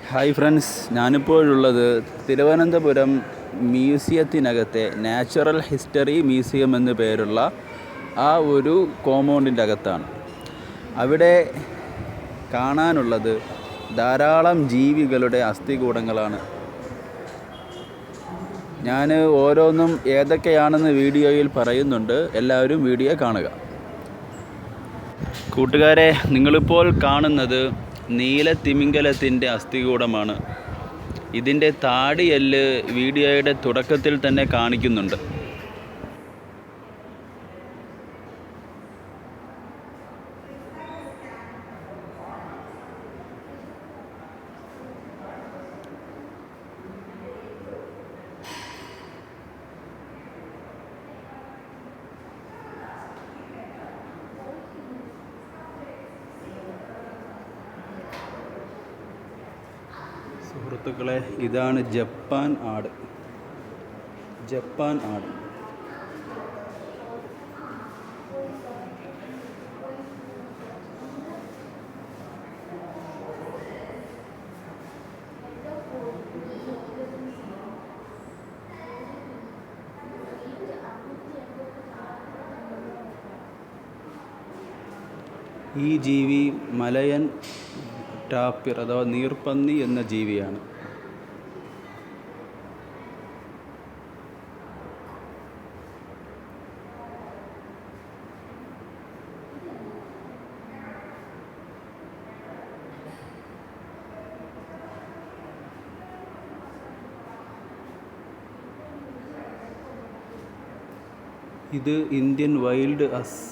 Hi friends, ഞാനിപ്പോഴുള്ളത് തിരുവനന്തപുരം മ്യൂസിയത്തിനകത്തെ natural history museum എന്ന് പേരുള്ള ആ ഒരു കോമ്പൗണ്ടിൻ്റെ അകത്താണ്. അവിടെ കാണാനുള്ളത് ധാരാളം ജീവികളുടെ അസ്ഥികൂടങ്ങളാണ്. ഞാൻ ഓരോന്നും ഏതൊക്കെയാണെന്ന് വീഡിയോയിൽ പറയുന്നുണ്ട്. എല്ലാവരും വീഡിയോ കാണുക. കൂട്ടുകാരെ, നിങ്ങളിപ്പോൾ കാണുന്നത് നീലത്തിമിംഗലത്തിൻ്റെ അസ്ഥികൂടമാണ്. ഇതിൻ്റെ താടിയെല്ല് വീഡിയോയുടെ തുടക്കത്തിൽ തന്നെ കാണിക്കുന്നുണ്ട്. സുഹൃത്തുക്കളെ, ഇതാണ് ജപ്പാൻ ആട്. ജപ്പാൻ ആട്. ഈ ജീവി മലയൻ ടാപ്പിർ അഥവാ നീർപ്പന്നി എന്ന ജീവിയാണ്. ഇത് ഇന്ത്യൻ വൈൽഡ് അസ്.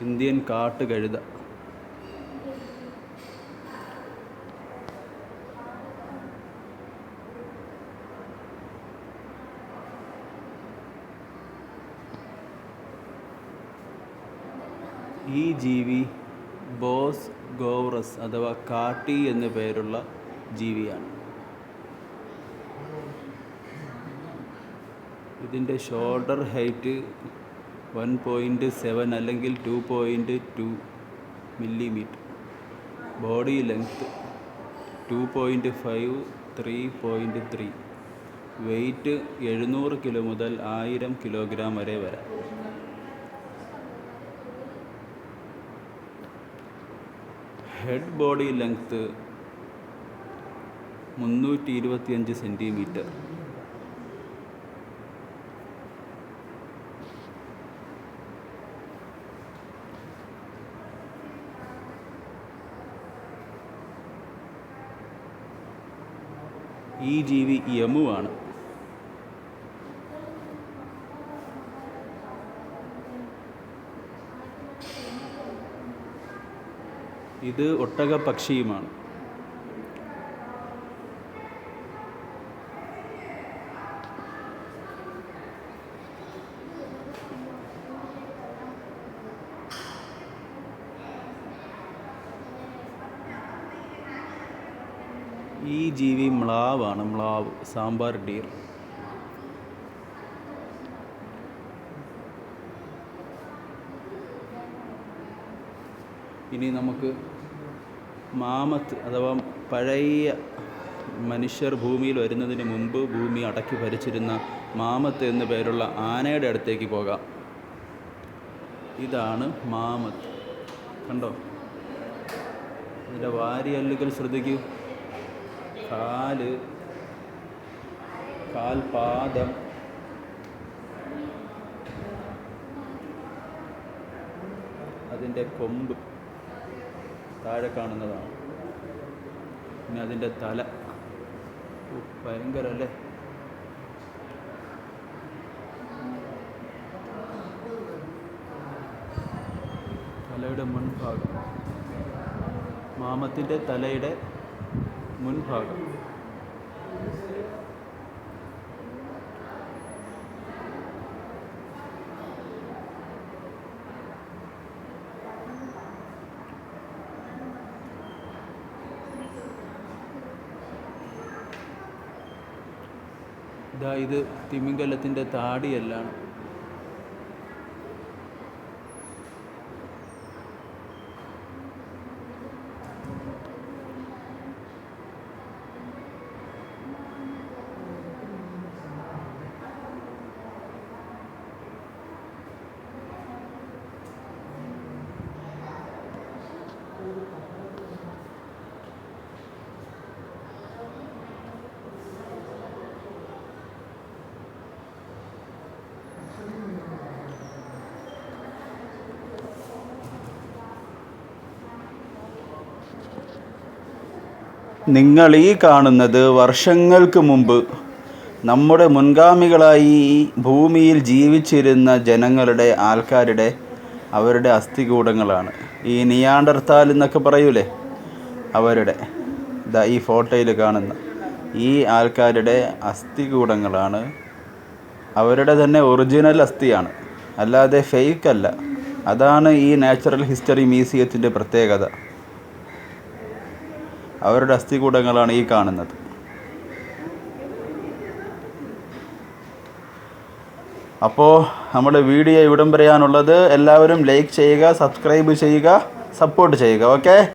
ഇന്ത്യൻ കാട്ടുകഴുത. ഈ ജീവി ബോസ് ഗോറസ് അഥവാ കാട്ടി എന്നു പേരുള്ള ജീവിയാണ്. ഇതിൻ്റെ ഷോൾഡർ ഹൈറ്റ് 1.7 അല്ലെങ്കിൽ 2.2 millimetre. Body length 2.5 3.3. Weight 700 kilo മുതൽ 1000 കിലോഗ്രാം വരെ വരാം. Head body length 325 centimetre. ഈ ജീവി യമുവാണ്. ഇത് ഒട്ടകപ്പക്ഷിയുമാണ്. ഈ ജീവി മ്ലാവാണ്. മ്ലാവ്, സാമ്പാർ ഡീർ. ഇനി നമുക്ക് മാമത്ത് അഥവാ പഴയ മനുഷ്യർ ഭൂമിയിൽ വരുന്നതിന് മുമ്പ് ഭൂമി അടക്കി ഭരിച്ചിരുന്ന മാമത്ത് എന്നു പേരുള്ള ആനയുടെ അടുത്തേക്ക് പോകാം. ഇതാണ് മാമത്ത്. കണ്ടോ? ഇതിൻ്റെ വാരിയല്ലുകൾ ശ്രദ്ധിക്കൂ. കാൽപാദം, അതിൻ്റെ കൊമ്പ് താഴെ കാണുന്നതാണ്. പിന്നെ അതിൻ്റെ തല. ഭയങ്കരല്ലേ? തലയുടെ മുൻഭാഗം, മാമത്തിൻ്റെ തലയുടെ മുൻഭാഗം. ഇത് തിമിംഗലത്തിൻ്റെ താടിയെല്ലാണ്. നിങ്ങൾ ഈ കാണുന്നത് വർഷങ്ങൾക്ക് മുമ്പ് നമ്മുടെ മുൻഗാമികളായി ഈ ഭൂമിയിൽ ജീവിച്ചിരുന്ന ജനങ്ങളുടെ ആൾക്കാരുടെ അവരുടെ അസ്ഥികൂടങ്ങളാണ്. ഈ നിയാണ്ടർത്താൽ എന്നൊക്കെ പറയൂലേ, അവരുടെ ഈ ഫോട്ടോയിൽ കാണുന്ന ഈ ആൾക്കാരുടെ അസ്ഥികൂടങ്ങളാണ്. അവരുടെ തന്നെ ഒറിജിനൽ അസ്ഥിയാണ്, അല്ലാതെ ഫേക്ക് അല്ല. അതാണ് ഈ നാച്ചുറൽ ഹിസ്റ്ററി മ്യൂസിയത്തിൻ്റെ പ്രത്യേകത. അവരുടെ അസ്ഥികൂടങ്ങളാണ് ഈ കാണുന്നത്. അപ്പോൾ നമ്മുടെ വീഡിയോ ഇവിടം വരെയാണുള്ളത്. എല്ലാവരും ലൈക്ക് ചെയ്യുക, സബ്സ്ക്രൈബ് ചെയ്യുക, സപ്പോർട്ട് ചെയ്യുക. ഓക്കെ.